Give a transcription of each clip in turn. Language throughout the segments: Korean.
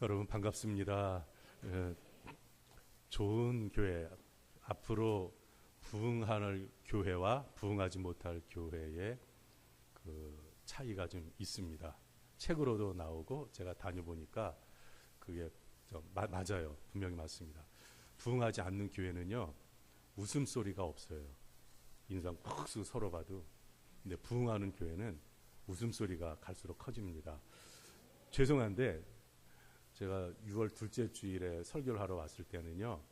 여러분 반갑습니다. 좋은 교회, 앞으로 부흥할 교회와 부흥하지 못할 교회의 그 차이가 좀 있습니다. 책으로도 나오고 제가 다녀보니까 그게 맞아요. 분명히 맞습니다. 부흥하지 않는 교회는요, 웃음소리가 없어요. 인상 푹 쓰고 서로 봐도. 근데 부흥하는 교회는 웃음소리가 갈수록 커집니다. 죄송한데 제가 6월 둘째 주일에 설교를 하러 왔을 때는요,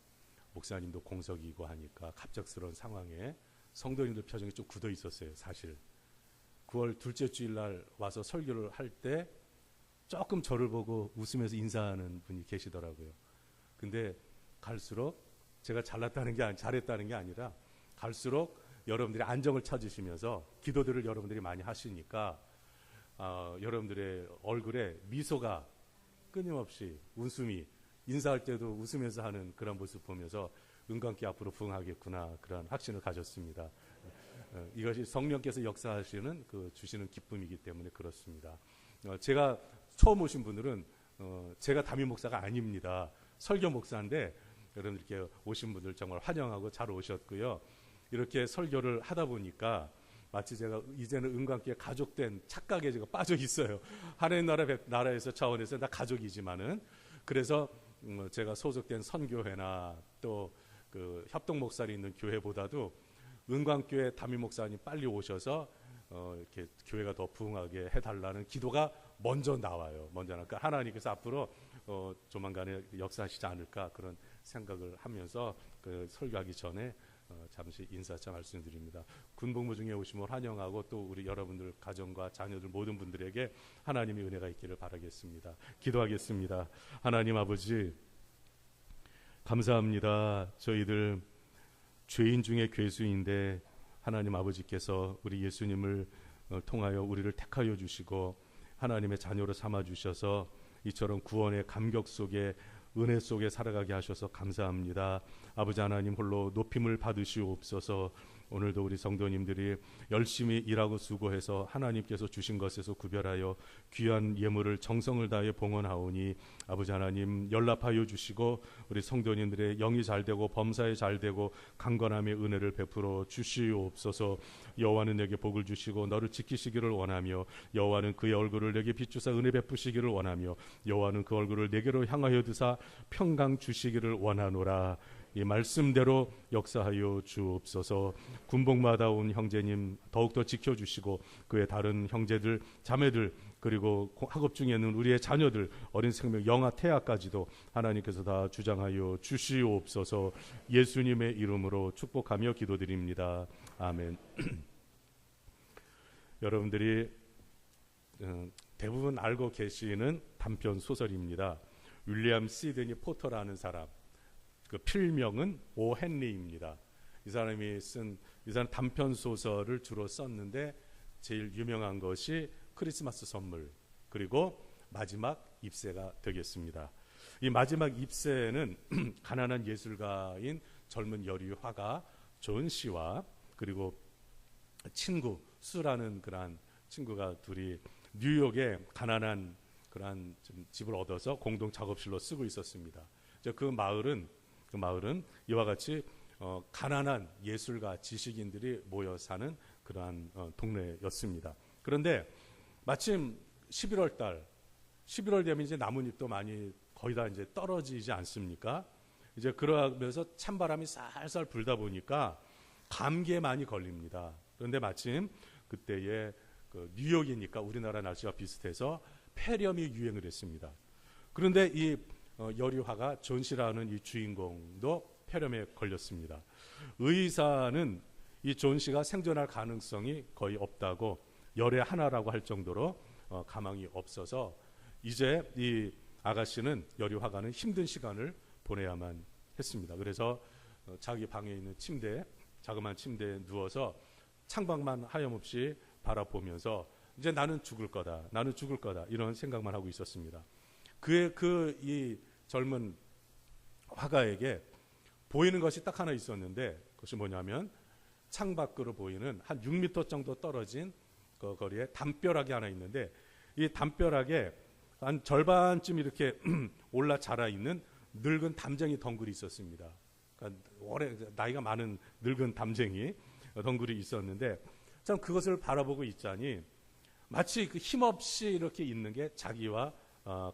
목사님도 공석이고 하니까 갑작스러운 상황에 성도님들 표정이 좀 굳어 있었어요. 사실 9월 둘째 주일날 와서 설교를 할 때 조금 저를 보고 웃으면서 인사하는 분이 계시더라고요. 근데 갈수록 제가 잘했다는 게 아니라 갈수록 여러분들이 안정을 찾으시면서 기도들을 여러분들이 많이 하시니까 여러분들의 얼굴에 미소가 끊임없이, 웃음이, 인사할 때도 웃으면서 하는 그런 모습 보면서 은광께 앞으로 부흥하겠구나, 그런 확신을 가졌습니다. 이것이 성령께서 역사하시는 주시는 기쁨이기 때문에 그렇습니다. 제가 처음 오신 분들은 제가 담임 목사가 아닙니다. 설교 목사인데 여러분 이렇게 오신 분들 정말 환영하고 잘 오셨고요. 이렇게 설교를 하다 보니까 마치 제가 이제는 은광교회 가족된 착각에 제가 빠져 있어요. 하나님 나라에서 차원에서 나 가족이지만은, 그래서 제가 소속된 선교회나 또 그 협동 목사님 있는 교회보다도 은광교회 담임 목사님 빨리 오셔서 이렇게 교회가 더 부흥하게 해달라는 기도가 먼저 나와요. 그러니까 하나님께서 앞으로 조만간에 역사하시지 않을까, 그런 생각을 하면서 설교하기 전에 잠시 인사차 말씀드립니다. 군복무 중에 오심을 환영하고, 또 우리 여러분들 가정과 자녀들 모든 분들에게 하나님의 은혜가 있기를 바라겠습니다. 기도하겠습니다. 하나님 아버지, 감사합니다. 저희들 죄인 중에 괴수인데 하나님 아버지께서 우리 예수님을 통하여 우리를 택하여 주시고 하나님의 자녀로 삼아 주셔서 이처럼 구원의 감격 속에, 은혜 속에 살아가게 하셔서 감사합니다. 아버지 하나님 홀로 높임을 받으시옵소서. 오늘도 우리 성도님들이 열심히 일하고 수고해서 하나님께서 주신 것에서 구별하여 귀한 예물을 정성을 다해 봉헌하오니 아버지 하나님 연락하여 주시고 우리 성도님들의 영이 잘되고 범사에 잘되고 강건함의 은혜를 베풀어 주시옵소서. 여호와는 내게 복을 주시고 너를 지키시기를 원하며, 여호와는 그의 얼굴을 내게 비추사 은혜 베푸시기를 원하며, 여호와는 그 얼굴을 내게로 향하여 드사 평강 주시기를 원하노라. 이 말씀대로 역사하여 주옵소서. 군복마다 온 형제님 더욱더 지켜주시고 그의 다른 형제들, 자매들, 그리고 학업 중에 있는 우리의 자녀들, 어린 생명 영아 태아까지도 하나님께서 다 주장하여 주시옵소서. 예수님의 이름으로 축복하며 기도드립니다. 아멘. 여러분들이 대부분 알고 계시는 단편 소설입니다. 윌리엄 시드니 포터라는 사람, 그 필명은 오 헨리입니다. 이 사람 단편 소설을 주로 썼는데 제일 유명한 것이 크리스마스 선물, 그리고 마지막 잎새가 되겠습니다. 이 마지막 잎새는 가난한 예술가인 젊은 여류 화가 존 씨와 그리고 친구 수라는 그런 친구가 둘이 뉴욕에 가난한 그런 집을 얻어서 공동 작업실로 쓰고 있었습니다. 그 마을은 이와 같이 가난한 예술가, 지식인들이 모여 사는 그러한 동네였습니다. 그런데 마침 11월 되면 이제 나뭇잎도 많이 거의 다 이제 떨어지지 않습니까? 이제 그러면서 찬바람이 살살 불다 보니까 감기에 많이 걸립니다. 그런데 마침 그때에 뉴욕이니까 우리나라 날씨와 비슷해서 폐렴이 유행을 했습니다. 그런데 이 여류화가 존 씨라는 이 주인공도 폐렴에 걸렸습니다. 의사는 이 존 씨가 생존할 가능성이 거의 없다고, 열의 하나라고 할 정도로 가망이 없어서 이제 이 아가씨는, 여류화가는 힘든 시간을 보내야만 했습니다. 그래서 자기 방에 있는 자그마한 침대에 누워서 창밖만 하염없이 바라보면서 이제 나는 죽을 거다 이런 생각만 하고 있었습니다. 이 젊은 화가에게 보이는 것이 딱 하나 있었는데, 그것이 뭐냐면 창밖으로 보이는 한 6m 정도 떨어진 그 거리에 담벼락이 하나 있는데, 이 담벼락에 한 절반쯤 이렇게 올라 자라 있는 늙은 담쟁이 덩굴이 있었습니다. 그러니까 오래 나이가 많은 늙은 담쟁이 덩굴이 있었는데 참 그것을 바라보고 있자니 마치 그 힘없이 이렇게 있는 게 자기와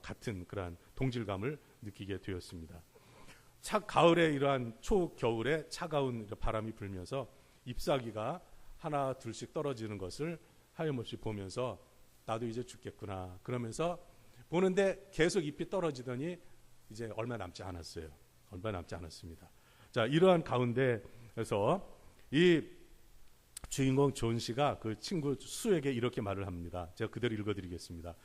같은 그러한 동질감을 느끼게 되었습니다. 가을에 이러한 초겨울에 차가운 바람이 불면서 잎사귀가 하나 둘씩 떨어지는 것을 하염없이 보면서 나도 이제 죽겠구나 그러면서 보는데 계속 잎이 떨어지더니 이제 얼마 남지 않았어요. 얼마 남지 않았습니다. 자, 이러한 가운데에서 이 주인공 존 씨가 그 친구 수에게 이렇게 말을 합니다. 제가 그대로 읽어드리겠습니다.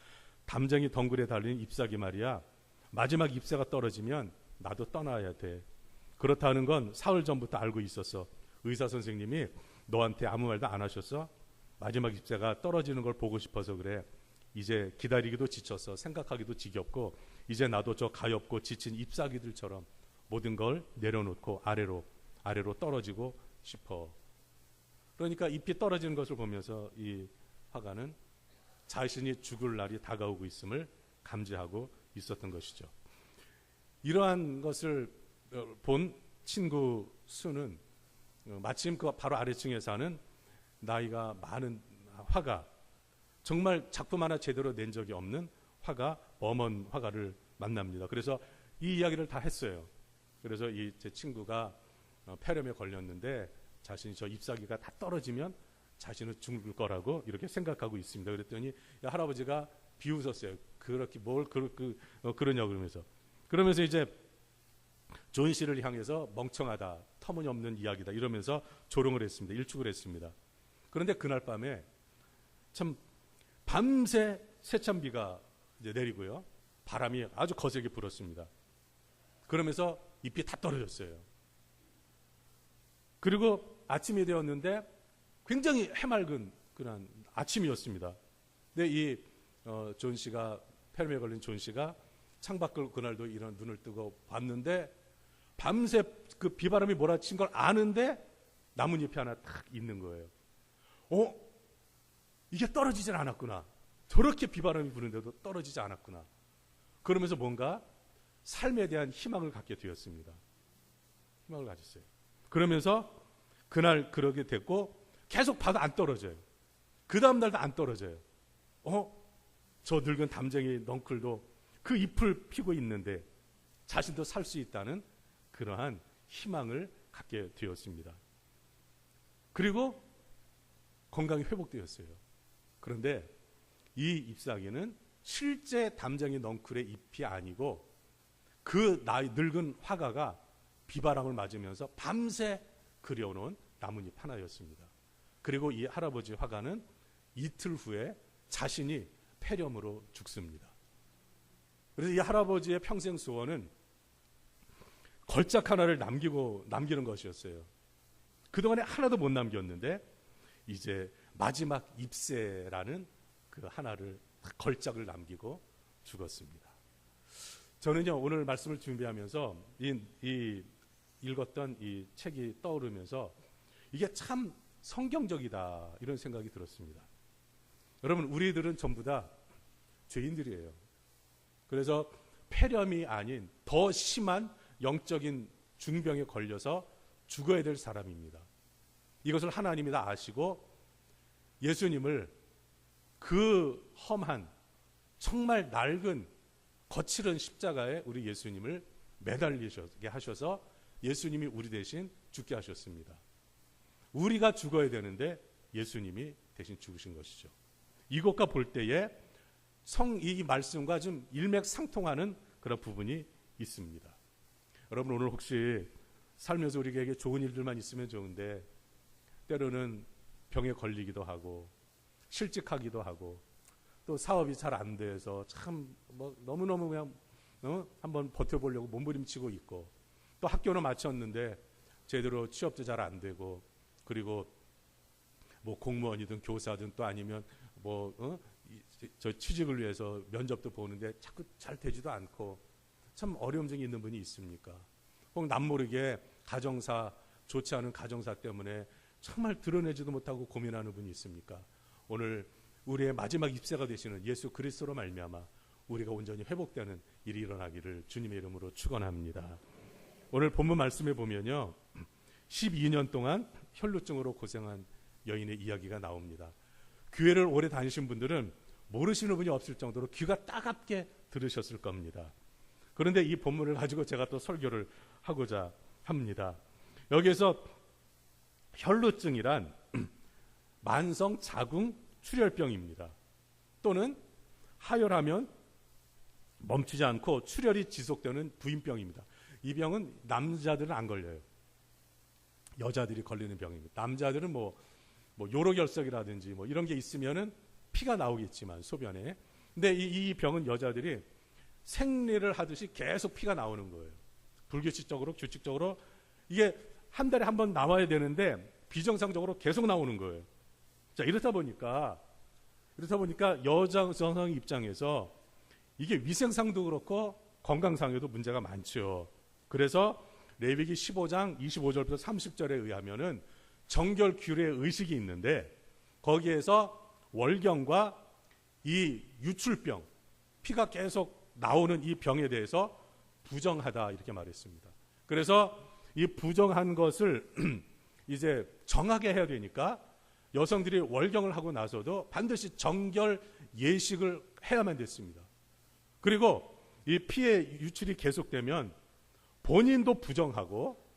담쟁이 덩굴에 달린 잎사귀 말이야. 마지막 잎새가 떨어지면 나도 떠나야 돼. 그렇다는 건 사흘 전부터 알고 있었어. 의사 선생님이 너한테 아무 말도 안 하셨어? 마지막 잎새가 떨어지는 걸 보고 싶어서 그래. 이제 기다리기도 지쳤어. 생각하기도 지겹고 이제 나도 저 가엾고 지친 잎사귀들처럼 모든 걸 내려놓고 아래로 떨어지고 싶어. 그러니까 잎이 떨어지는 것을 보면서 이 화가는 자신이 죽을 날이 다가오고 있음을 감지하고 있었던 것이죠. 이러한 것을 본 친구 수는 마침 그 바로 아래층에 사는 나이가 많은 화가, 정말 작품 하나 제대로 낸 적이 없는 화가, 범원 화가를 만납니다. 그래서 이 이야기를 다 했어요. 그래서 이 제 친구가 폐렴에 걸렸는데 자신이 저 잎사귀가 다 떨어지면 자신은 죽을 거라고 이렇게 생각하고 있습니다. 그랬더니 할아버지가 비웃었어요. 그렇게 뭘 그러냐고 그러면서 이제 존 씨를 향해서 멍청하다, 터무니없는 이야기다 이러면서 조롱을 했습니다. 일축을 했습니다. 그런데 그날 밤에 참 밤새 세찬비가 이제 내리고요. 바람이 아주 거세게 불었습니다. 그러면서 잎이 다 떨어졌어요. 그리고 아침이 되었는데 굉장히 해맑은 그런 아침이었습니다. 근데 이 존 씨가 폐렴에 걸린 존 씨가 창밖을 그날도 이런 눈을 뜨고 봤는데 밤새 그 비바람이 몰아친 걸 아는데 나뭇잎이 하나 딱 있는 거예요. 이게 떨어지질 않았구나. 저렇게 비바람이 부는데도 떨어지지 않았구나. 그러면서 뭔가 삶에 대한 희망을 갖게 되었습니다. 희망을 가졌어요. 그러면서 그날 그러게 됐고 계속 봐도 안 떨어져요. 그 다음 날도 안 떨어져요. 저 늙은 담쟁이 넝클도 그 잎을 피고 있는데 자신도 살 수 있다는 그러한 희망을 갖게 되었습니다. 그리고 건강이 회복되었어요. 그런데 이 잎사귀는 실제 담쟁이 넝클의 잎이 아니고 그 늙은 화가가 비바람을 맞으면서 밤새 그려놓은 나뭇잎 하나였습니다. 그리고 이 할아버지 화가는 이틀 후에 자신이 폐렴으로 죽습니다. 그래서 이 할아버지의 평생 소원은 걸작 하나를 남기는 것이었어요. 그동안에 하나도 못 남겼는데 이제 마지막 잎새라는 그 하나를 걸작을 남기고 죽었습니다. 저는요 오늘 말씀을 준비하면서 이 읽었던 이 책이 떠오르면서 이게 참 성경적이다 이런 생각이 들었습니다. 여러분 우리들은 전부 다 죄인들이에요. 그래서 폐렴이 아닌 더 심한 영적인 중병에 걸려서 죽어야 될 사람입니다. 이것을 하나님이 다 아시고 예수님을 그 험한 정말 낡은 거칠은 십자가에 우리 예수님을 매달리게 하셔서 예수님이 우리 대신 죽게 하셨습니다. 우리가 죽어야 되는데 예수님이 대신 죽으신 것이죠. 이것과 볼 때에 이 말씀과 좀 일맥상통하는 그런 부분이 있습니다. 여러분 오늘 혹시 살면서 우리에게 좋은 일들만 있으면 좋은데 때로는 병에 걸리기도 하고 실직하기도 하고 또 사업이 잘 안 돼서 참 너무너무 그냥 한번 버텨보려고 몸부림치고 있고 또 학교는 마쳤는데 제대로 취업도 잘 안 되고 그리고 뭐 공무원이든 교사든 또 아니면 저 취직을 위해서 면접도 보는데 자꾸 잘 되지도 않고 참 어려움 중에 있는 분이 있습니까? 혹 남모르게 가정사 좋지 않은 가정사 때문에 정말 드러내지도 못하고 고민하는 분이 있습니까? 오늘 우리의 마지막 잎새가 되시는 예수 그리스도로 말미암아 우리가 온전히 회복되는 일이 일어나기를 주님의 이름으로 축원합니다. 오늘 본문 말씀에 보면요, 12년 동안 혈루증으로 고생한 여인의 이야기가 나옵니다. 교회를 오래 다니신 분들은 모르시는 분이 없을 정도로 귀가 따갑게 들으셨을 겁니다. 그런데 이 본문을 가지고 제가 또 설교를 하고자 합니다. 여기에서 혈루증이란 만성 자궁 출혈병입니다. 또는 하혈하면 멈추지 않고 출혈이 지속되는 부인병입니다. 이 병은 남자들은 안 걸려요. 여자들이 걸리는 병입니다. 남자들은 뭐 요로결석이라든지 뭐 이런 게 있으면은 피가 나오겠지만 소변에. 근데 이 병은 여자들이 생리를 하듯이 계속 피가 나오는 거예요. 불규칙적으로 규칙적으로 이게 한 달에 한 번 나와야 되는데 비정상적으로 계속 나오는 거예요. 자, 이렇다 보니까 여성 입장에서 이게 위생상도 그렇고 건강상에도 문제가 많죠. 그래서 레위기 15장 25절부터 30절에 의하면은 정결 규례 의식이 있는데 거기에서 월경과 이 유출병, 피가 계속 나오는 이 병에 대해서 부정하다 이렇게 말했습니다. 그래서 이 부정한 것을 이제 정하게 해야 되니까 여성들이 월경을 하고 나서도 반드시 정결 예식을 해야만 됐습니다. 그리고 이 피의 유출이 계속되면 본인도 부정하고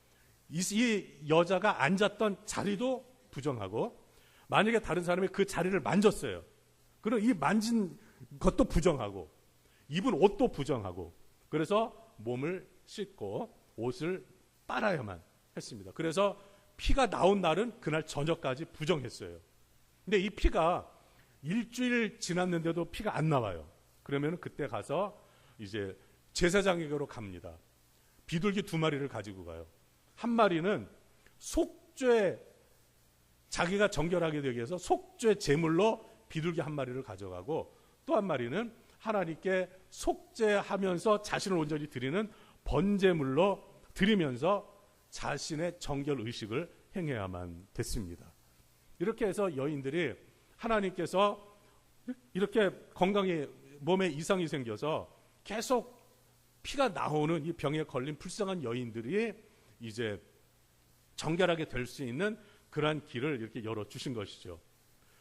이 여자가 앉았던 자리도 부정하고 만약에 다른 사람이 그 자리를 만졌어요. 그럼 이 만진 것도 부정하고 입은 옷도 부정하고 그래서 몸을 씻고 옷을 빨아야만 했습니다. 그래서 피가 나온 날은 그날 저녁까지 부정했어요. 근데 이 피가 일주일 지났는데도 피가 안 나와요. 그러면 그때 가서 이제 제사장에게로 갑니다. 비둘기 2마리를 가지고 가요. 한 마리는 속죄, 자기가 정결하게 되기 위해서 속죄 제물로 비둘기 1마리를 가져가고 또 한 마리는 하나님께 속죄하면서 자신을 온전히 드리는 번제물로 드리면서 자신의 정결 의식을 행해야만 됐습니다. 이렇게 해서 여인들이 하나님께서 이렇게 건강에 몸에 이상이 생겨서 계속 피가 나오는 이 병에 걸린 불쌍한 여인들이 이제 정결하게 될 수 있는 그러한 길을 이렇게 열어주신 것이죠.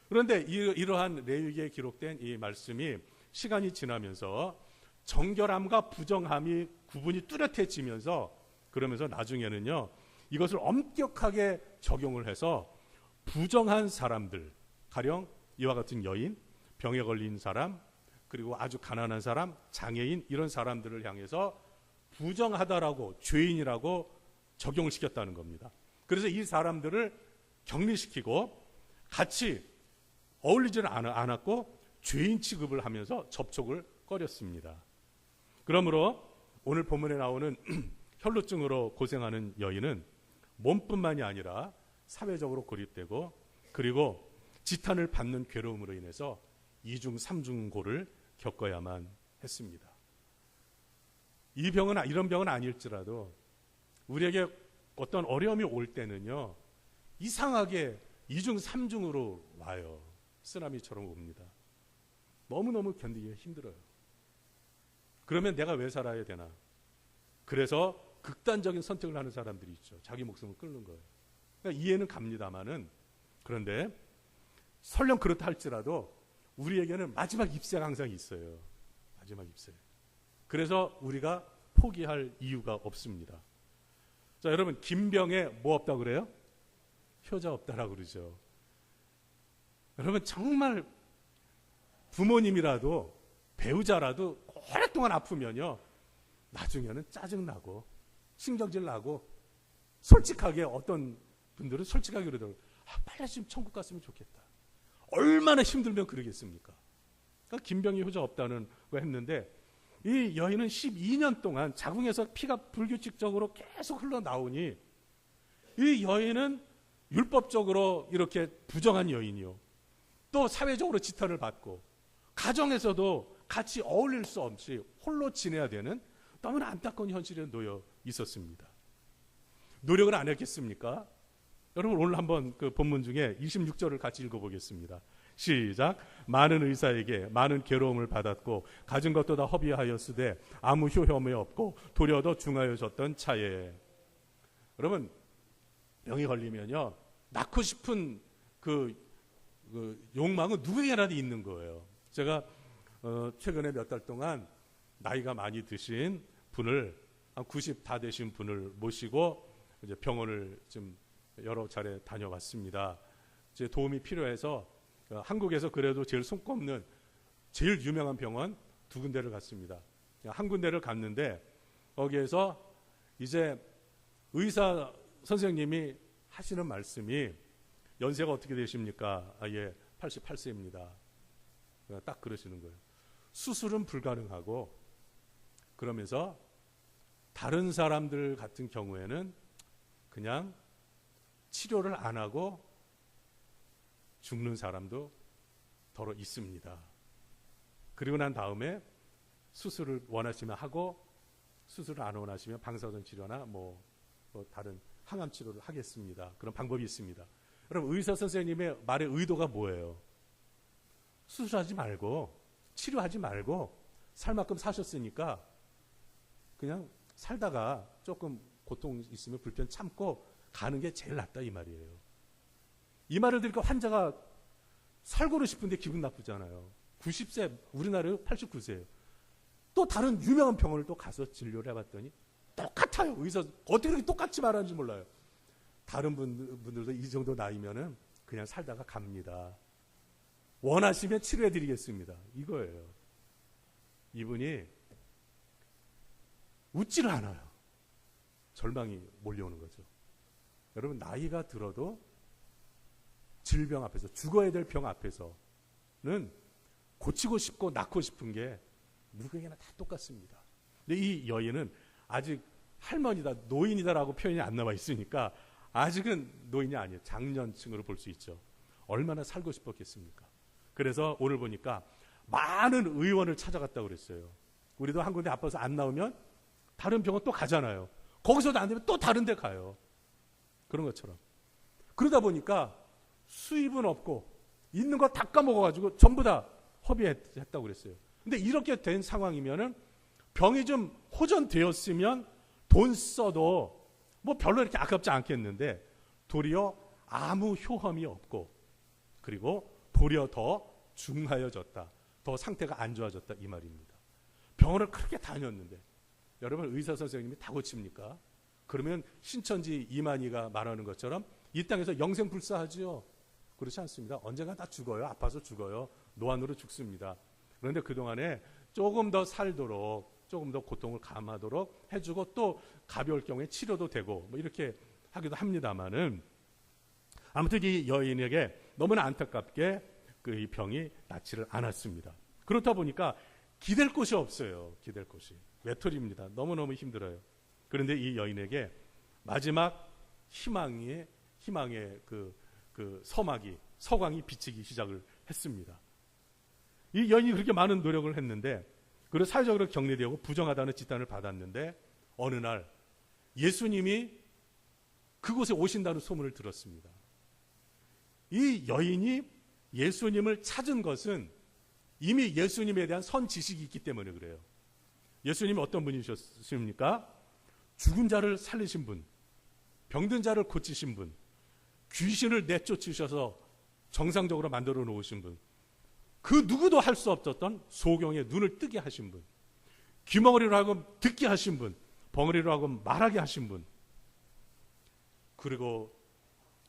그런데 이러한 레위기에 기록된 이 말씀이 시간이 지나면서 정결함과 부정함이 구분이 뚜렷해지면서 그러면서 나중에는요 이것을 엄격하게 적용을 해서 부정한 사람들, 가령 이와 같은 여인, 병에 걸린 사람, 그리고 아주 가난한 사람, 장애인 이런 사람들을 향해서 부정하다라고 죄인이라고 적용을 시켰다는 겁니다. 그래서 이 사람들을 격리시키고 같이 어울리지는 않았고 죄인 취급을 하면서 접촉을 꺼렸습니다. 그러므로 오늘 본문에 나오는 혈루증으로 고생하는 여인은 몸뿐만이 아니라 사회적으로 고립되고 그리고 지탄을 받는 괴로움으로 인해서 2중 3중고를 겪어야만 했습니다. 이런 병은 아닐지라도 우리에게 어떤 어려움이 올 때는요 이상하게 2중 3중으로 와요. 쓰나미처럼 옵니다. 너무너무 견디기 힘들어요. 그러면 내가 왜 살아야 되나? 그래서 극단적인 선택을 하는 사람들이 있죠. 자기 목숨을 끊는 거예요. 그러니까 이해는 갑니다만은 그런데 설령 그렇다 할지라도 우리에게는 마지막 입세가 항상 있어요. 마지막 입세. 그래서 우리가 포기할 이유가 없습니다. 자, 여러분 김병에 뭐 없다고 그래요? 효자 없다라고 그러죠. 여러분 정말 부모님이라도 배우자라도 오랫동안 아프면요 나중에는 짜증나고 신경질 나고 솔직하게 어떤 분들은 솔직하게 그러더라고요. 빨리 지금 천국 갔으면 좋겠다. 얼마나 힘들면 그러겠습니까? 그러니까 김병이 효자 없다는 거 했는데 이 여인은 12년 동안 자궁에서 피가 불규칙적으로 계속 흘러나오니 이 여인은 율법적으로 이렇게 부정한 여인이요. 또 사회적으로 지탄을 받고 가정에서도 같이 어울릴 수 없이 홀로 지내야 되는 너무나 안타까운 현실에 놓여 있었습니다. 노력을 안 했겠습니까? 여러분 오늘 한번 그 본문 중에 26절을 같이 읽어보겠습니다. 시작. 많은 의사에게 많은 괴로움을 받았고 가진 것도 다 허비하였으되 아무 효험이 없고 도리어 더 중하여졌던 차에. 여러분, 병이 걸리면요, 낳고 싶은 그 욕망은 누구에게나 있는 거예요. 제가 최근에 몇 달 동안 나이가 많이 드신 분을, 한 90 다 되신 분을 모시고 이제 병원을 좀 여러 차례 다녀왔습니다. 제 도움이 필요해서 한국에서 그래도 제일 손꼽는 제일 유명한 병원 두 군데를 갔습니다. 한 군데를 갔는데 거기에서 이제 의사 선생님이 하시는 말씀이, 연세가 어떻게 되십니까? 예, 88세입니다. 딱 그러시는 거예요. 수술은 불가능하고, 그러면서 다른 사람들 같은 경우에는 그냥 치료를 안 하고 죽는 사람도 더러 있습니다. 그리고 난 다음에 수술을 원하시면 하고, 수술을 안 원하시면 방사선 치료나 뭐 다른 항암 치료를 하겠습니다. 그런 방법이 있습니다. 여러분, 의사 선생님의 말의 의도가 뭐예요? 수술하지 말고 치료하지 말고 살 만큼 사셨으니까 그냥 살다가 조금 고통 있으면 불편 참고 가는 게 제일 낫다, 이 말이에요. 이 말을 들으니까 환자가 살고는 싶은데 기분 나쁘잖아요. 90세, 우리나라에 89세예요. 또 다른 유명한 병원을 또 가서 진료를 해봤더니 똑같아요. 의사 어떻게 그렇게 똑같이 말하는지 몰라요. 다른 분들도 이 정도 나이면은 그냥 살다가 갑니다. 원하시면 치료해드리겠습니다. 이거예요. 이분이 웃지를 않아요. 절망이 몰려오는 거죠. 여러분, 나이가 들어도 질병 앞에서, 죽어야 될 병 앞에서는 고치고 싶고 낫고 싶은 게 누구에게나 다 똑같습니다. 근데 이 여인은 아직 할머니다, 노인이다라고 표현이 안 나와 있으니까 아직은 노인이 아니에요. 장년층으로 볼 수 있죠. 얼마나 살고 싶었겠습니까? 그래서 오늘 보니까 많은 의원을 찾아갔다고 그랬어요. 우리도 한 군데 아파서 안 나오면 다른 병원 또 가잖아요. 거기서도 안 되면 또 다른 데 가요. 그런 것처럼. 그러다 보니까 수입은 없고 있는 거 다 까먹어가지고 전부 다 허비했다고 그랬어요. 근데 이렇게 된 상황이면은 병이 좀 호전되었으면 돈 써도 뭐 별로 이렇게 아깝지 않겠는데, 도리어 아무 효험이 없고, 그리고 도리어 더 중하여졌다, 더 상태가 안 좋아졌다, 이 말입니다. 병원을 그렇게 다녔는데, 여러분, 의사 선생님이 다 고칩니까? 그러면 신천지 이만희가 말하는 것처럼 이 땅에서 영생불사하지요. 그렇지 않습니다. 언젠가 다 죽어요. 아파서 죽어요. 노안으로 죽습니다. 그런데 그동안에 조금 더 살도록, 조금 더 고통을 감하도록 해주고, 또 가벼울 경우에 치료도 되고 뭐 이렇게 하기도 합니다만은, 아무튼 이 여인에게 너무나 안타깝게 그 이 병이 낫지를 않았습니다. 그렇다 보니까 기댈 곳이 없어요. 기댈 곳이. 외톨이입니다. 너무너무 힘들어요. 그런데 이 여인에게 마지막 희망의 서광이 비치기 시작을 했습니다. 이 여인이 그렇게 많은 노력을 했는데, 그리고 사회적으로 격리되고 부정하다는 진단을 받았는데, 어느 날 예수님이 그곳에 오신다는 소문을 들었습니다. 이 여인이 예수님을 찾은 것은 이미 예수님에 대한 선지식이 있기 때문에 그래요. 예수님이 어떤 분이셨습니까? 죽은 자를 살리신 분, 병든 자를 고치신 분, 귀신을 내쫓으셔서 정상적으로 만들어 놓으신 분, 그 누구도 할 수 없었던 소경의 눈을 뜨게 하신 분, 귀머거리로 하고 듣게 하신 분, 벙어리로 하고 말하게 하신 분, 그리고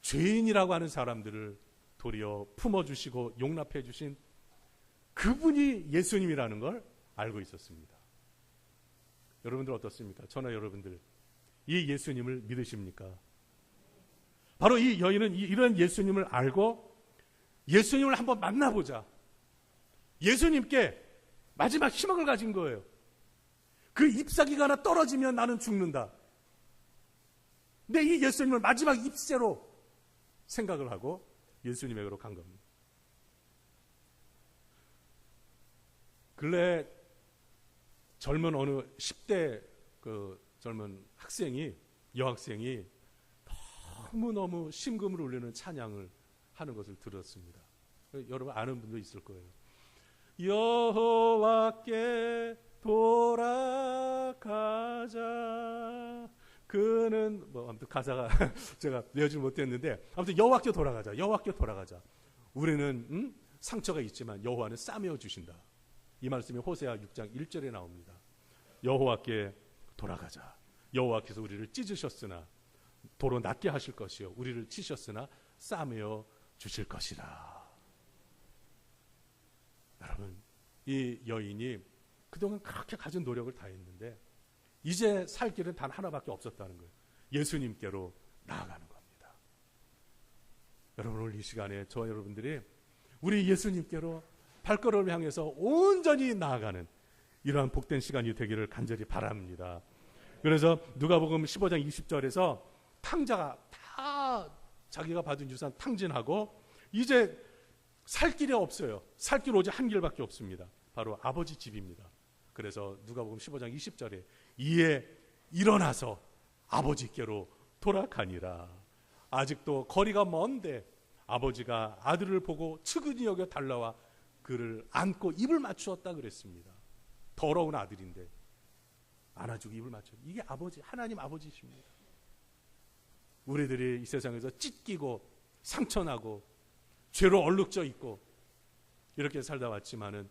죄인이라고 하는 사람들을 도리어 품어주시고 용납해 주신 그분이 예수님이라는 걸 알고 있었습니다. 여러분들 어떻습니까? 저나 여러분들 이 예수님을 믿으십니까? 바로 이 여인은 이런 예수님을 알고 예수님을 한번 만나보자, 예수님께 마지막 희망을 가진 거예요. 그 잎사귀가 하나 떨어지면 나는 죽는다. 근데 이 예수님을 마지막 잎새로 생각을 하고 예수님에게로 간 겁니다. 근래 젊은 어느 10대 그 젊은 여학생이 너무너무 심금을 울리는 찬양을 하는 것을 들었습니다. 여러분 아는 분도 있을 거예요. 여호와께 돌아가자. 그는 아무튼 가사가 제가 외우지 못했는데 아무튼 여호와께 돌아가자. 여호와께 돌아가자. 우리는 상처가 있지만 여호와는 싸매어 주신다. 이 말씀이 호세아 6장 1절에 나옵니다. 여호와께 돌아가자. 여호와께서 우리를 찢으셨으나 도로 낫게 하실 것이요 우리를 치셨으나 싸매어 주실 것이라. 여러분, 이 여인이 그동안 그렇게 가진 노력을 다했는데 이제 살 길은 단 하나밖에 없었다는 거예요. 예수님께로 나아가는 겁니다. 여러분, 오늘 이 시간에 저와 여러분들이 우리 예수님께로 발걸음을 향해서 온전히 나아가는 이러한 복된 시간이 되기를 간절히 바랍니다. 그래서 누가복음 15장 20절에서 탕자가 다 자기가 받은 유산 탕진하고 이제 살 길이 없어요. 살 길 오직 한 길밖에 없습니다. 바로 아버지 집입니다. 그래서 누가복음 15장 20절에 이에 일어나서 아버지께로 돌아가니라. 아직도 거리가 먼데 아버지가 아들을 보고 측은히 여겨 달려와 그를 안고 입을 맞추었다 그랬습니다. 더러운 아들인데 안아주고 입을 맞춰. 이게 아버지, 하나님 아버지십니다. 우리들이 이 세상에서 찢기고 상처나고 죄로 얼룩져 있고 이렇게 살다 왔지만은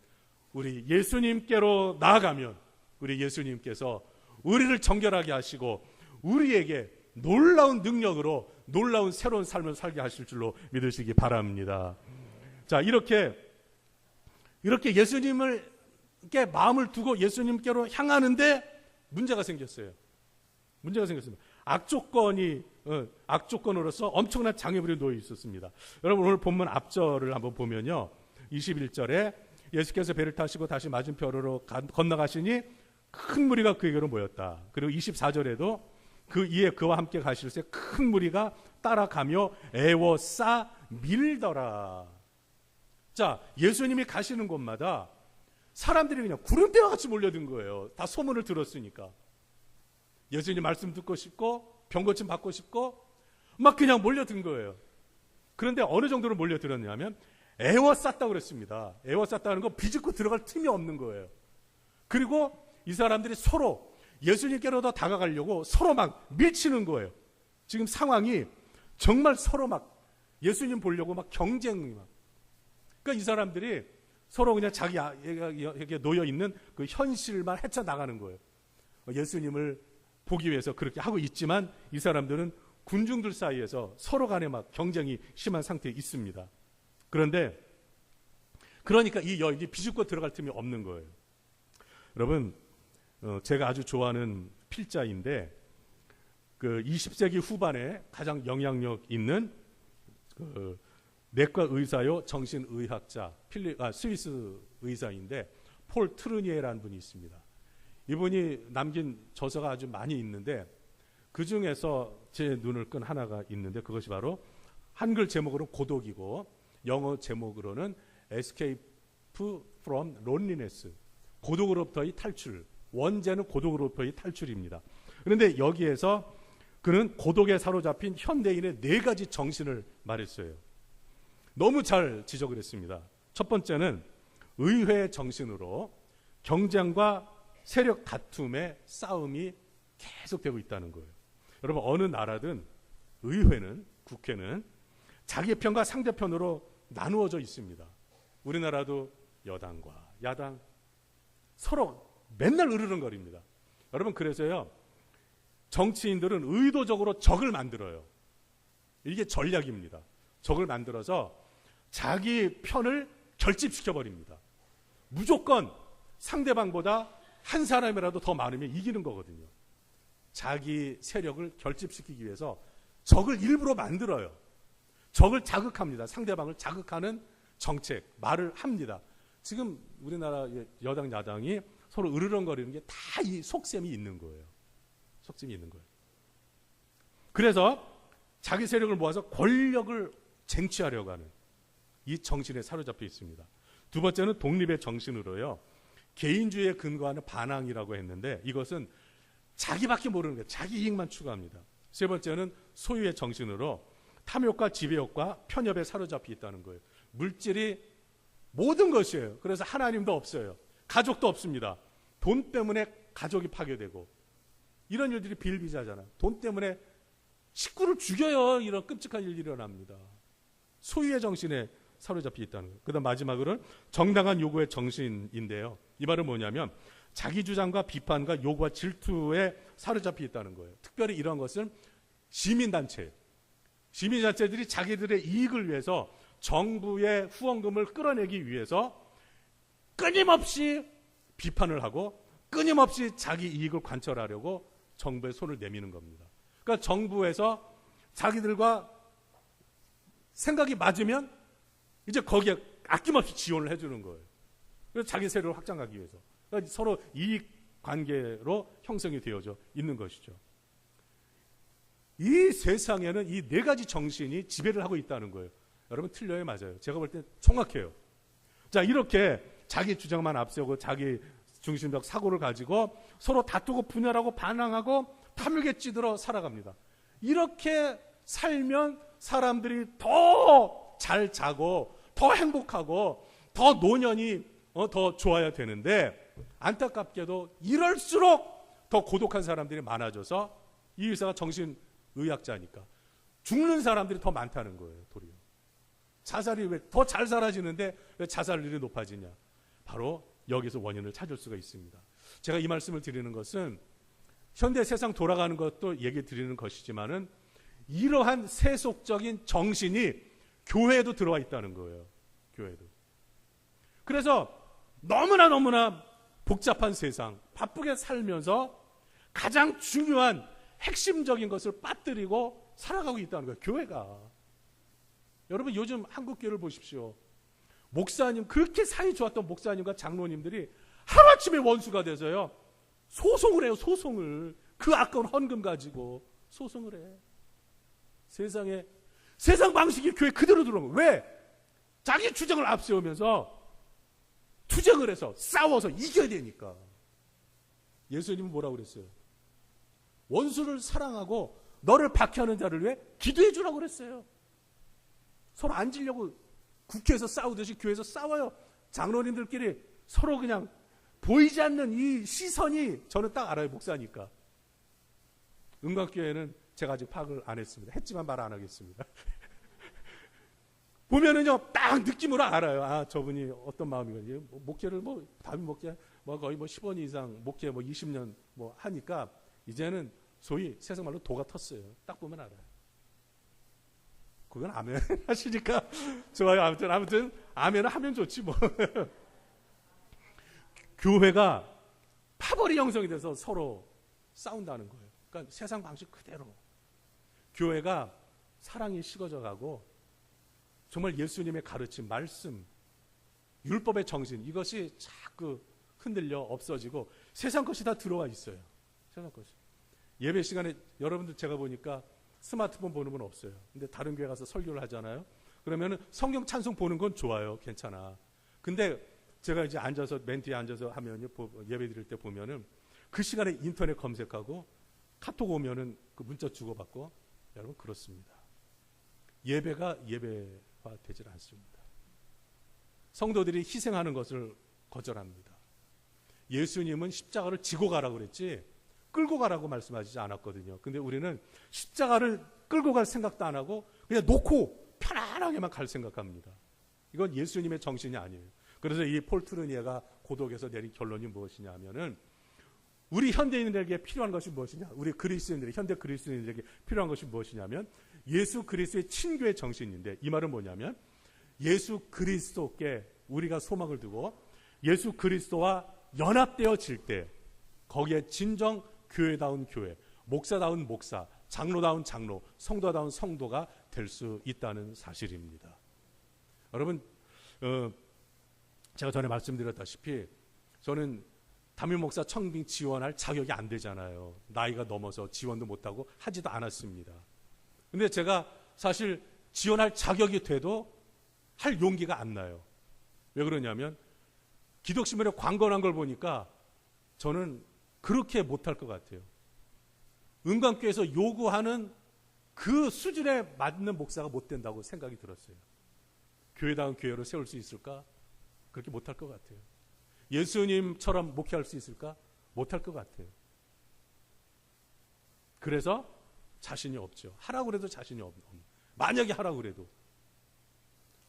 우리 예수님께로 나아가면 우리 예수님께서 우리를 정결하게 하시고 우리에게 놀라운 능력으로 놀라운 새로운 삶을 살게 하실 줄로 믿으시기 바랍니다. 자, 이렇게 예수님께 마음을 두고 예수님께로 향하는데 문제가 생겼어요. 문제가 생겼습니다. 악조건으로서 엄청난 장애물이 놓여 있었습니다. 여러분, 오늘 본문 앞절을 한번 보면요. 21절에 예수께서 배를 타시고 다시 맞은편으로 건너가시니 큰 무리가 그에게로 모였다. 그리고 24절에도 그 이에 그와 함께 가실새 큰 무리가 따라가며 애워싸 밀더라. 자, 예수님이 가시는 곳마다 사람들이 그냥 구름대와 같이 몰려든 거예요. 다 소문을 들었으니까. 예수님 말씀 듣고 싶고 병고침 받고 싶고 막 그냥 몰려든 거예요. 그런데 어느 정도로 몰려들었냐면 애워쌌다고 그랬습니다. 애워쌌다는 건 비집고 들어갈 틈이 없는 거예요. 그리고 이 사람들이 서로 예수님께로 더 다가가려고 서로 막 밀치는 거예요. 지금 상황이 정말 서로 막 예수님 보려고 막 경쟁이 막. 그러니까 이 사람들이 서로 그냥 자기에게 놓여 있는 그 현실만 헤쳐나가는 거예요. 예수님을 보기 위해서 그렇게 하고 있지만 이 사람들은 군중들 사이에서 서로 간에 막 경쟁이 심한 상태에 있습니다. 그러니까 이 여인이 비집고 들어갈 틈이 없는 거예요. 여러분, 제가 아주 좋아하는 필자인데 그 20세기 후반에 가장 영향력 있는 그 내과 의사요 정신의학자 스위스 의사인데 폴 트르니에라는 분이 있습니다. 이분이 남긴 저서가 아주 많이 있는데 그 중에서 제 눈을 끈 하나가 있는데 그것이 바로 한글 제목으로 고독이고 영어 제목으로는 Escape from Loneliness, 고독으로부터의 탈출. 원제는 고독으로부터의 탈출입니다. 그런데 여기에서 그는 고독에 사로잡힌 현대인의 4가지 정신을 말했어요. 너무 잘 지적을 했습니다. 첫 번째는 의회 정신으로 경쟁과 세력 다툼의 싸움이 계속되고 있다는 거예요. 여러분, 어느 나라든 의회는, 국회는 자기 편과 상대편으로 나누어져 있습니다. 우리나라도 여당과 야당 서로 맨날 으르렁거립니다. 여러분, 그래서요 정치인들은 의도적으로 적을 만들어요. 이게 전략입니다. 적을 만들어서 자기 편을 결집시켜버립니다. 무조건 상대방보다 한 사람이라도 더 많으면 이기는 거거든요. 자기 세력을 결집시키기 위해서 적을 일부러 만들어요. 적을 자극합니다. 상대방을 자극하는 정책, 말을 합니다. 지금 우리나라 여당, 야당이 서로 으르렁거리는 게 다 이 속셈이 있는 거예요. 속셈이 있는 거예요. 그래서 자기 세력을 모아서 권력을 쟁취하려고 하는 이 정신에 사로잡혀 있습니다. 두 번째는 독립의 정신으로요. 개인주의에 근거하는 반항이라고 했는데 이것은 자기밖에 모르는 거예요. 자기 이익만 추구합니다. 세 번째는 소유의 정신으로 탐욕과 지배욕과 편협에 사로잡혀 있다는 거예요. 물질이 모든 것이에요. 그래서 하나님도 없어요. 가족도 없습니다. 돈 때문에 가족이 파괴되고 이런 일들이 비일비재하잖아요. 돈 때문에 식구를 죽여요. 이런 끔찍한 일이 일어납니다. 소유의 정신에 사로잡혀 있다는 거예요. 그 다음 마지막으로는 정당한 요구의 정신인데요. 이 말은 뭐냐면 자기 주장과 비판과 요구와 질투에 사로잡혀 있다는 거예요. 특별히 이런 것은 시민단체예요. 시민단체들이 자기들의 이익을 위해서 정부의 후원금을 끌어내기 위해서 끊임없이 비판을 하고 끊임없이 자기 이익을 관철하려고 정부에 손을 내미는 겁니다. 그러니까 정부에서 자기들과 생각이 맞으면 이제 거기에 아낌없이 지원을 해주는 거예요. 그래서 자기 세력을 확장하기 위해서. 그러니까 서로 이익 관계로 형성이 되어져 있는 것이죠. 이 세상에는 이 네 가지 정신이 지배를 하고 있다는 거예요. 여러분 틀려요, 맞아요? 제가 볼 때 정확해요. 자, 이렇게 자기 주장만 앞세우고 자기 중심적 사고를 가지고 서로 다투고 분열하고 반항하고 탐욕에 찌들어 살아갑니다. 이렇게 살면 사람들이 더 잘 자고 더 행복하고 더 노년이 더 좋아야 되는데 안타깝게도 이럴수록 더 고독한 사람들이 많아져서 이 의사가 정신의학자니까 죽는 사람들이 더 많다는 거예요. 도리어. 자살이 왜 더 잘 살아지는데 왜 자살률이 높아지냐. 바로 여기서 원인을 찾을 수가 있습니다. 제가 이 말씀을 드리는 것은 현대 세상 돌아가는 것도 얘기 드리는 것이지만은 이러한 세속적인 정신이 교회에도 들어와 있다는 거예요. 교회도. 그래서 너무나 복잡한 세상, 바쁘게 살면서 가장 중요한 핵심적인 것을 빠뜨리고 살아가고 있다는 거예요. 교회가. 여러분 요즘 한국교회를 보십시오. 목사님, 그렇게 사이 좋았던 목사님과 장로님들이 하루아침에 원수가 돼서요. 소송을 해요. 소송을. 그 아까운 헌금 가지고 소송을 해. 세상 방식이 교회 그대로 들어온 거예요. 왜? 자기 주장을 앞세우면서 투쟁을 해서 싸워서 이겨야 되니까. 예수님은 뭐라고 그랬어요? 원수를 사랑하고 너를 박해하는 자를 위해 기도해 주라고 그랬어요. 서로 앉으려고 국회에서 싸우듯이 교회에서 싸워요. 장로님들끼리 서로 그냥 보이지 않는 이 시선이 저는 딱 알아요. 목사니까. 은광교회는 제가 아직 파악을 안 했습니다. 했지만 말 안 하겠습니다. 보면은요, 딱 느낌으로 알아요. 아, 저분이 어떤 마음이건지. 목회를 담임 목회, 거의 10원 이상, 목회 20년 하니까, 이제는 소위 세상 말로 도가 텄어요. 딱 보면 알아요. 그건 아멘 하시니까 좋아요. 아무튼, 아멘을 하면 좋지 뭐. 교회가 파벌이 형성이 돼서 서로 싸운다는 거예요. 그러니까 세상 방식 그대로. 교회가 사랑이 식어져 가고, 정말 예수님의 가르침, 말씀, 율법의 정신 이것이 자꾸 흔들려 없어지고 세상 것이 다 들어와 있어요. 세상 것이. 예배 시간에 여러분들 제가 보니까 스마트폰 보는 건 없어요. 근데 다른 교회 가서 설교를 하잖아요. 그러면은 성경 찬송 보는 건 좋아요. 괜찮아. 근데 제가 이제 앉아서 맨 뒤에 앉아서 하면요. 예배 드릴 때 보면은 그 시간에 인터넷 검색하고 카톡 오면은 그 문자 주고받고 여러분 그렇습니다. 예배가 예배화되질 않습니다. 성도들이 희생하는 것을 거절합니다. 예수님은 십자가를 지고 가라고 그랬지 끌고 가라고 말씀하시지 않았거든요. 근데 우리는 십자가를 끌고 갈 생각도 안 하고 그냥 놓고 편안하게만 갈 생각합니다. 이건 예수님의 정신이 아니에요. 그래서 이 폴 트루니에가 고독에서 내린 결론이 무엇이냐 하면은 우리 현대인들에게 필요한 것이 무엇이냐? 우리 그리스도인들이 현대 그리스도인들에게 필요한 것이 무엇이냐면 예수 그리스도의 친교의 정신인데 이 말은 뭐냐면 예수 그리스도께 우리가 소망을 두고 예수 그리스도와 연합되어질 때 거기에 진정 교회다운 교회, 목사다운 목사, 장로다운 장로, 성도다운 성도가 될 수 있다는 사실입니다. 여러분, 제가 전에 말씀드렸다시피 저는 담임 목사 청빙 지원할 자격이 안 되잖아요. 나이가 넘어서 지원도 못하고 하지도 않았습니다. 근데 제가 사실 지원할 자격이 돼도 할 용기가 안 나요. 왜 그러냐면 기독신문에 광고 난 걸 보니까 저는 그렇게 못할 것 같아요. 은광교에서 요구하는 그 수준에 맞는 목사가 못 된다고 생각이 들었어요. 교회다운 교회로 세울 수 있을까? 그렇게 못할 것 같아요. 예수님처럼 목회할 수 있을까? 못할 것 같아요. 그래서 자신이 없죠. 하라고 해도 자신이 없는. 만약에 하라고 해도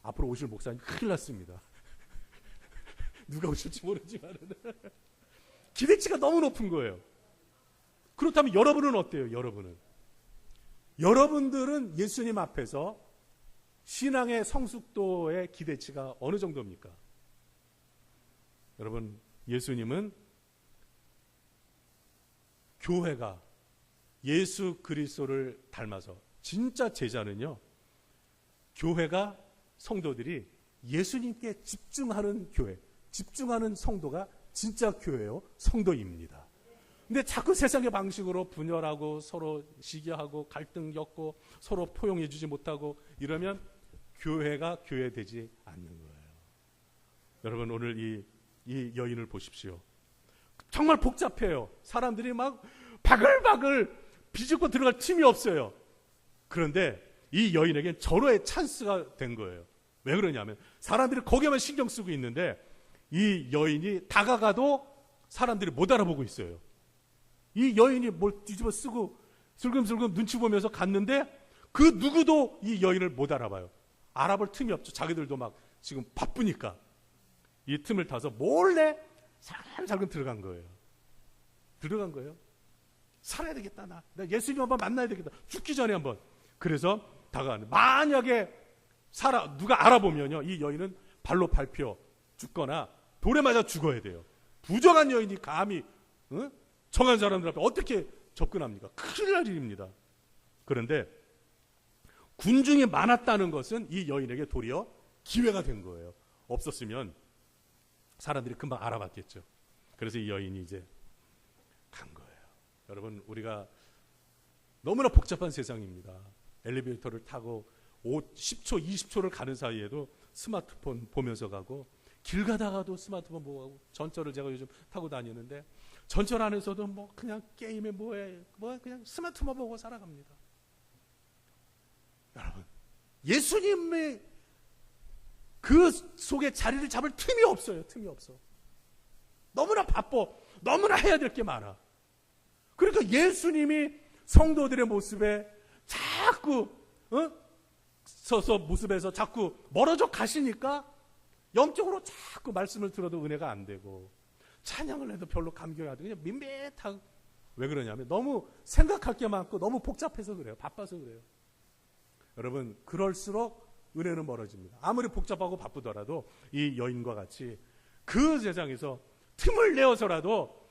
앞으로 오실 목사님 큰일 났습니다. 누가 오실지 모르지만 기대치가 너무 높은 거예요. 그렇다면 여러분은 어때요? 여러분들은 예수님 앞에서 신앙의 성숙도의 기대치가 어느 정도입니까? 여러분, 예수님은 교회가 예수 그리스도를 닮아서, 진짜 제자는요, 교회가, 성도들이 예수님께 집중하는 교회, 집중하는 성도가 진짜 교회요, 성도입니다. 근데 자꾸 세상의 방식으로 분열하고 서로 시기하고 갈등 겪고 서로 포용해 주지 못하고 이러면 교회가 교회되지 않는 거예요. 여러분, 오늘 이 여인을 보십시오. 정말 복잡해요. 사람들이 막 바글바글 비집고 들어갈 틈이 없어요. 그런데 이 여인에겐 절호의 찬스가 된 거예요. 왜 그러냐면 사람들이 거기에만 신경 쓰고 있는데 이 여인이 다가가도 사람들이 못 알아보고 있어요. 이 여인이 뭘 뒤집어 쓰고 슬금슬금 눈치 보면서 갔는데 그 누구도 이 여인을 못 알아봐요. 알아볼 틈이 없죠. 자기들도 막 지금 바쁘니까. 이 틈을 타서 몰래 살금살금 들어간 거예요. 살아야 되겠다. 나 예수님 한번 만나야 되겠다. 죽기 전에 한번. 그래서 다가가는. 만약에 누가 알아보면요, 이 여인은 발로 밟혀 죽거나 돌에 맞아 죽어야 돼요. 부정한 여인이 감히 정한 사람들 앞에 어떻게 접근합니까? 큰일 날 일입니다. 그런데 군중이 많았다는 것은 이 여인에게 도리어 기회가 된 거예요. 없었으면 사람들이 금방 알아봤겠죠. 그래서 이 여인이 이제 간 거예요. 여러분, 우리가 너무나 복잡한 세상입니다. 엘리베이터를 타고 10초, 20초를 가는 사이에도 스마트폰 보면서 가고, 길 가다가도 스마트폰 보고 가고, 전철을 제가 요즘 타고 다니는데 전철 안에서도 뭐 그냥 게임에 그냥 스마트폰 보고 살아갑니다. 여러분, 예수님의 그 속에 자리를 잡을 틈이 없어요. 너무나 바빠. 너무나 해야 될 게 많아. 그러니까 예수님이 성도들의 모습에 자꾸 서서 모습에서 자꾸 멀어져 가시니까 영적으로 자꾸 말씀을 들어도 은혜가 안 되고 찬양을 해도 별로 감격이 안 되고 그냥 밋밋하고. 왜 그러냐면 너무 생각할 게 많고 너무 복잡해서 그래요. 바빠서 그래요. 여러분, 그럴수록 은혜는 멀어집니다. 아무리 복잡하고 바쁘더라도 이 여인과 같이 그 세상에서 틈을 내어서라도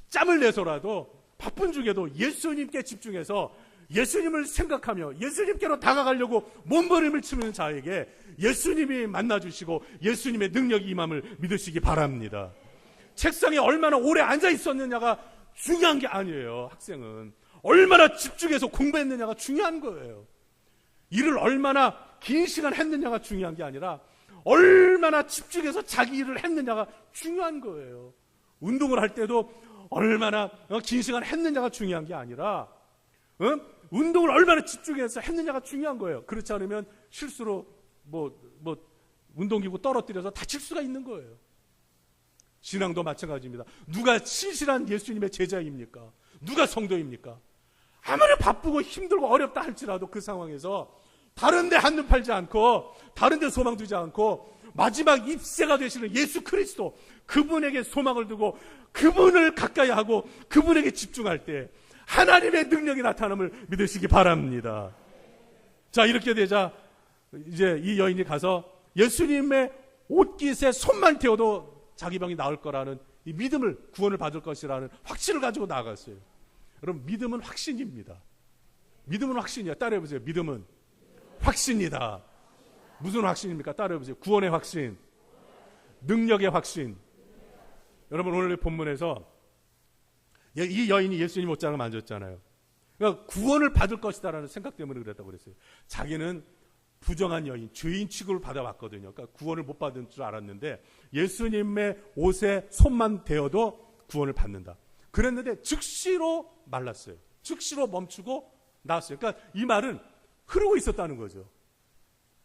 짬을 내서라도 바쁜 중에도 예수님께 집중해서 예수님을 생각하며 예수님께로 다가가려고 몸부림을 치는 자에게 예수님이 만나주시고 예수님의 능력이 임함을 믿으시기 바랍니다. 책상에 얼마나 오래 앉아 있었느냐가 중요한 게 아니에요. 학생은 얼마나 집중해서 공부했느냐가 중요한 거예요. 일을 얼마나 긴 시간 했느냐가 중요한 게 아니라 얼마나 집중해서 자기 일을 했느냐가 중요한 거예요. 운동을 할 때도 얼마나 긴 시간 했느냐가 중요한 게 아니라 운동을 얼마나 집중해서 했느냐가 중요한 거예요. 그렇지 않으면 실수로 운동기구 떨어뜨려서 다칠 수가 있는 거예요. 신앙도 마찬가지입니다. 누가 신실한 예수님의 제자입니까? 누가 성도입니까? 아무리 바쁘고 힘들고 어렵다 할지라도 그 상황에서 다른 데 한눈 팔지 않고 다른 데 소망 두지 않고 마지막 입새가 되시는 예수 그리스도, 그분에게 소망을 두고 그분을 가까이 하고 그분에게 집중할 때 하나님의 능력이 나타남을 믿으시기 바랍니다. 자, 이렇게 되자 이제 이 여인이 가서 예수님의 옷깃에 손만 대어도 자기 병이 나을 거라는 이 믿음을, 구원을 받을 것이라는 확신을 가지고 나아갔어요. 여러분, 믿음은 확신입니다. 믿음은 확신이야. 따라해보세요. 믿음은 확신이다. 무슨 확신입니까? 따라해보세요. 구원의 확신, 능력의 확신. 여러분, 오늘 본문에서 이 여인이 예수님 옷장을 만졌잖아요. 그러니까 구원을 받을 것이다라는 생각 때문에 그랬다고 그랬어요. 자기는 부정한 여인, 죄인 취급을 받아왔거든요. 그러니까 구원을 못 받은 줄 알았는데 예수님의 옷에 손만 대어도 구원을 받는다. 그랬는데 즉시로 말랐어요. 즉시로 멈추고 나왔어요. 그러니까 이 말은 흐르고 있었다는 거죠.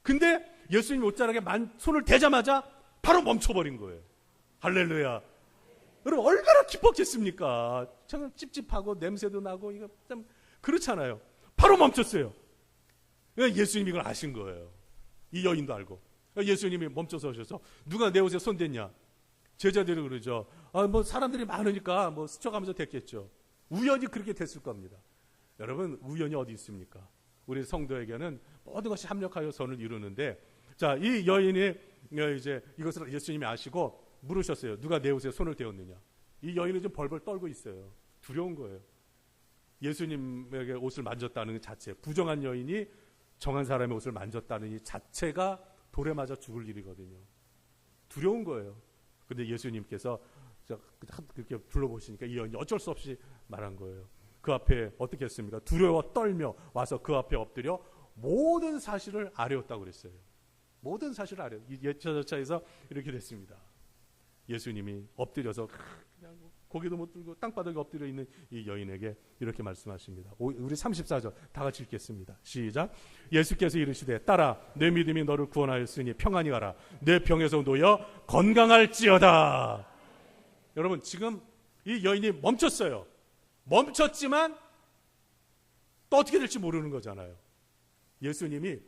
근데 예수님 옷자락에 손을 대자마자 바로 멈춰버린 거예요. 할렐루야. 여러분 얼마나 기뻤겠습니까? 참 찝찝하고 냄새도 나고 이거 참 그렇잖아요. 바로 멈췄어요. 예수님이 이걸 아신 거예요. 이 여인도 알고. 예수님이 멈춰서 오셔서 누가 내 옷에 손댔냐? 제자들이 그러죠. 뭐 사람들이 많으니까 뭐 스쳐가면서 됐겠죠. 우연히 그렇게 됐을 겁니다. 여러분 우연이 어디 있습니까? 우리 성도에게는 모든 것이 합력하여 선을 이루는데, 자, 이 여인이 이제 이것을 예수님이 아시고 물으셨어요. 누가 내 옷에 손을 대었느냐? 이 여인은 좀 벌벌 떨고 있어요. 두려운 거예요. 예수님에게 옷을 만졌다는 자체, 부정한 여인이 정한 사람의 옷을 만졌다는 이 자체가 돌에 맞아 죽을 일이거든요. 두려운 거예요. 근데 예수님께서 그렇게 불러보시니까 이 여인이 어쩔 수 없이 말한 거예요. 그 앞에 어떻게 했습니까? 두려워 떨며 와서 그 앞에 엎드려 모든 사실을 아뢰었다고 그랬어요. 모든 사실을 아뢰. 예차저차에서 이렇게 됐습니다. 예수님이 엎드려서 그냥 고개도 못 들고 땅바닥에 엎드려 있는 이 여인에게 이렇게 말씀하십니다. 우리 34절 다 같이 읽겠습니다. 시작. 예수께서 이르시되 딸아 내 믿음이 너를 구원하였으니 평안히 가라. 내 병에서 놓여 건강할지어다. 여러분 지금 이 여인이 멈췄어요. 멈췄지만 또 어떻게 될지 모르는 거잖아요. 예수님이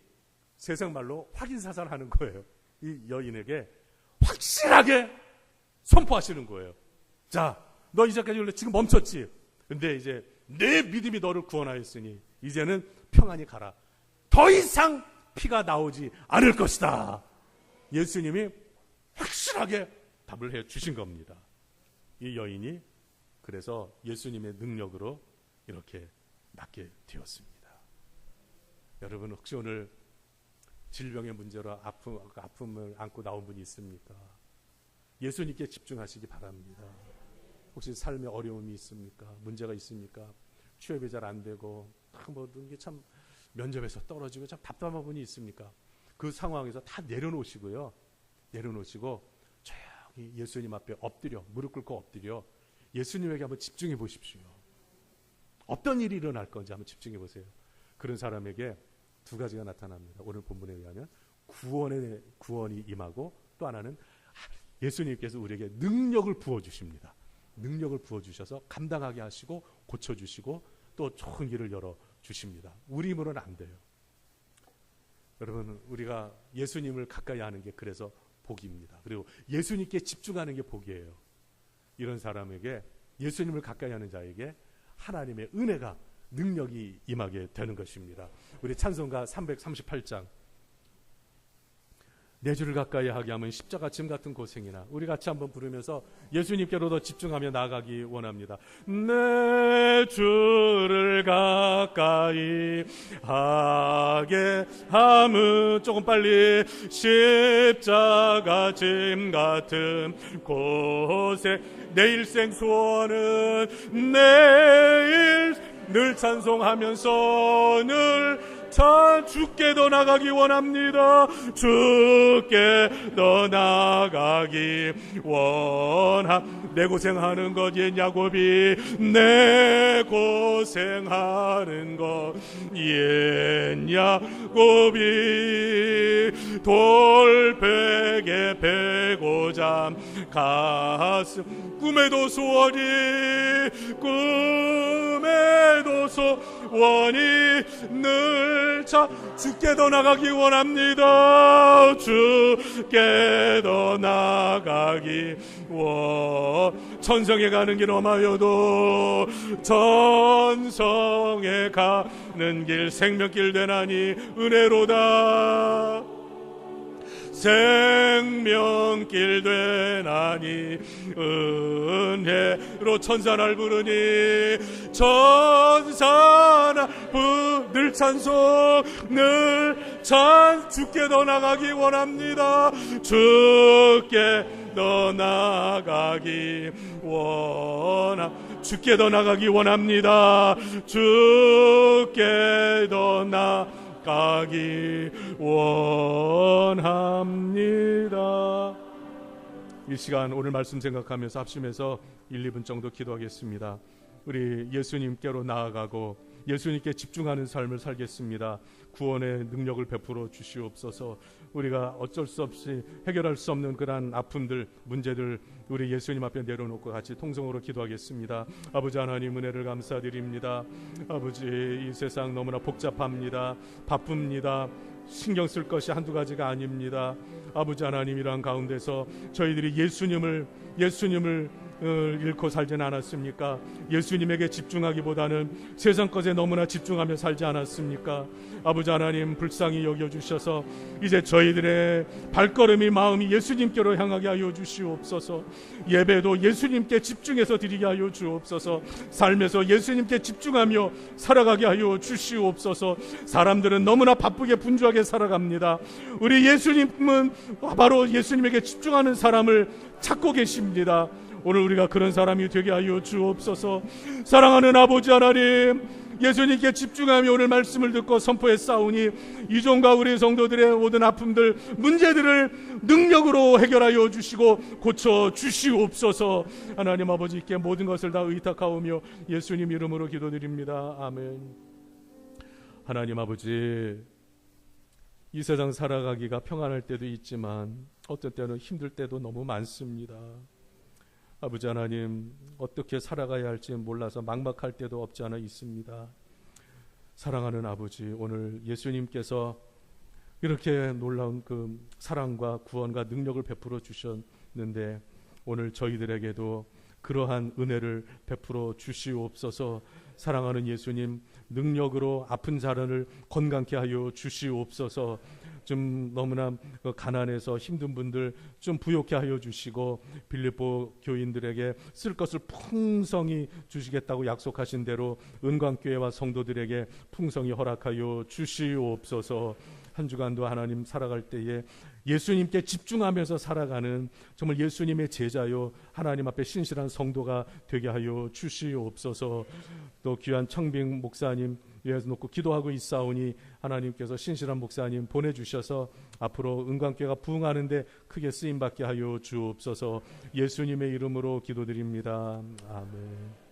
세상 말로 확인사살하는 거예요. 이 여인에게 확실하게 선포하시는 거예요. 자, 너 이제까지 원래 지금 멈췄지? 근데 이제 내 믿음이 너를 구원하였으니 이제는 평안히 가라. 더 이상 피가 나오지 않을 것이다. 예수님이 확실하게 답을 해 주신 겁니다. 이 여인이 그래서 예수님의 능력으로 이렇게 낫게 되었습니다. 여러분 혹시 오늘 질병의 문제로 아픔을 안고 나온 분이 있습니까? 예수님께 집중하시기 바랍니다. 혹시 삶에 어려움이 있습니까? 문제가 있습니까? 취업이 잘 안 되고 모든 게 참 면접에서 떨어지고 참 답답한 분이 있습니까? 그 상황에서 다 내려놓으시고요. 내려놓으시고 조용히 예수님 앞에 엎드려 무릎 꿇고 엎드려 예수님에게 한번 집중해 보십시오. 어떤 일이 일어날 건지 한번 집중해 보세요. 그런 사람에게 두 가지가 나타납니다. 오늘 본문에 의하면 구원이 임하고 또 하나는 예수님께서 우리에게 능력을 부어주십니다. 능력을 부어주셔서 감당하게 하시고 고쳐주시고 또 좋은 길을 열어주십니다. 우리 힘으로는 안 돼요. 여러분 우리가 예수님을 가까이 하는 게 그래서 복입니다. 그리고 예수님께 집중하는 게 복이에요. 이런 사람에게 예수님을 가까이 하는 자에게 하나님의 은혜가 능력이 임하게 되는 것입니다. 우리 찬송가 338장 내 주를 가까이 하게 하면 십자가 짐 같은 고생이나 우리 같이 한번 부르면서 예수님께로 더 집중하며 나아가기 원합니다. 내 주를 가까이 하게 함은 조금 빨리 십자가 짐 같은 고생 내 일생 소원은 내일 늘 찬송하면서 늘 주께 더 나가기 원합니다. 주께 더 나가기 내 고생하는 것 옛 야곱이 내 고생하는 것 옛 야곱이 돌베개 베고잠 가슴 꿈에도 소원이 늘 주께 더 나가기 원합니다. 주께 더 나가기 천성에 가는 길 험하여도 천성에 가는 길 생명길 되나니 은혜로다. 생명길 되나니 은혜로 천사날 부르니 천사날 늘 찬송 주께 더 나가기 원합니다. 주께 더 나가기 주께 더 나가기 원합니다. 주께 더 나가기 원합니다. 이 시간 오늘 말씀 생각하면서 합심해서 1, 2분 정도 기도하겠습니다. 우리 예수님께로 나아가고 예수님께 집중하는 삶을 살겠습니다. 구원의 능력을 베풀어 주시옵소서. 우리가 어쩔 수 없이 해결할 수 없는 그러한 아픔들, 문제들 우리 예수님 앞에 내려놓고 같이 통성으로 기도하겠습니다. 아버지 하나님, 은혜를 감사드립니다. 아버지, 이 세상 너무나 복잡합니다. 바쁩니다. 신경 쓸 것이 한두 가지가 아닙니다. 아버지 하나님, 이러한 가운데서 저희들이 예수님을 잃고 살지는 않았습니까? 예수님에게 집중하기보다는 세상 것에 너무나 집중하며 살지 않았습니까? 아버지 하나님, 불쌍히 여겨주셔서 이제 저희들의 발걸음이, 마음이 예수님께로 향하게 하여 주시옵소서. 예배도 예수님께 집중해서 드리게 하여 주옵소서. 삶에서 예수님께 집중하며 살아가게 하여 주시옵소서. 사람들은 너무나 바쁘게 분주하게 살아갑니다. 우리 예수님은 바로 예수님에게 집중하는 사람을 찾고 계십니다. 오늘 우리가 그런 사람이 되게 하여 주옵소서. 사랑하는 아버지 하나님, 예수님께 집중하며 오늘 말씀을 듣고 선포했사오니 이종과 우리 성도들의 모든 아픔들, 문제들을 능력으로 해결하여 주시고 고쳐 주시옵소서. 하나님 아버지께 모든 것을 다 의탁하오며 예수님 이름으로 기도드립니다. 아멘. 하나님 아버지, 이 세상 살아가기가 평안할 때도 있지만 어떤 때는 힘들 때도 너무 많습니다. 아버지 하나님, 어떻게 살아가야 할지 몰라서 막막할 때도 없지 않아 있습니다. 사랑하는 아버지, 오늘 예수님께서 이렇게 놀라운 그 사랑과 구원과 능력을 베풀어 주셨는데 오늘 저희들에게도 그러한 은혜를 베풀어 주시옵소서. 사랑하는 예수님, 능력으로 아픈 자를 건강케 하여 주시옵소서. 좀 너무나 가난해서 힘든 분들 좀 부욕케 하여 주시고 빌립보 교인들에게 쓸 것을 풍성히 주시겠다고 약속하신 대로 은광교회와 성도들에게 풍성히 허락하여 주시옵소서. 한 주간도 하나님 살아갈 때에 예수님께 집중하면서 살아가는 정말 예수님의 제자요 하나님 앞에 신실한 성도가 되게 하여 주시옵소서. 또 귀한 청빙 목사님 위에서 놓고 기도하고 있사오니 하나님께서 신실한 목사님 보내주셔서 앞으로 은광교회가 부흥하는데 크게 쓰임받게 하여 주옵소서. 예수님의 이름으로 기도드립니다. 아멘.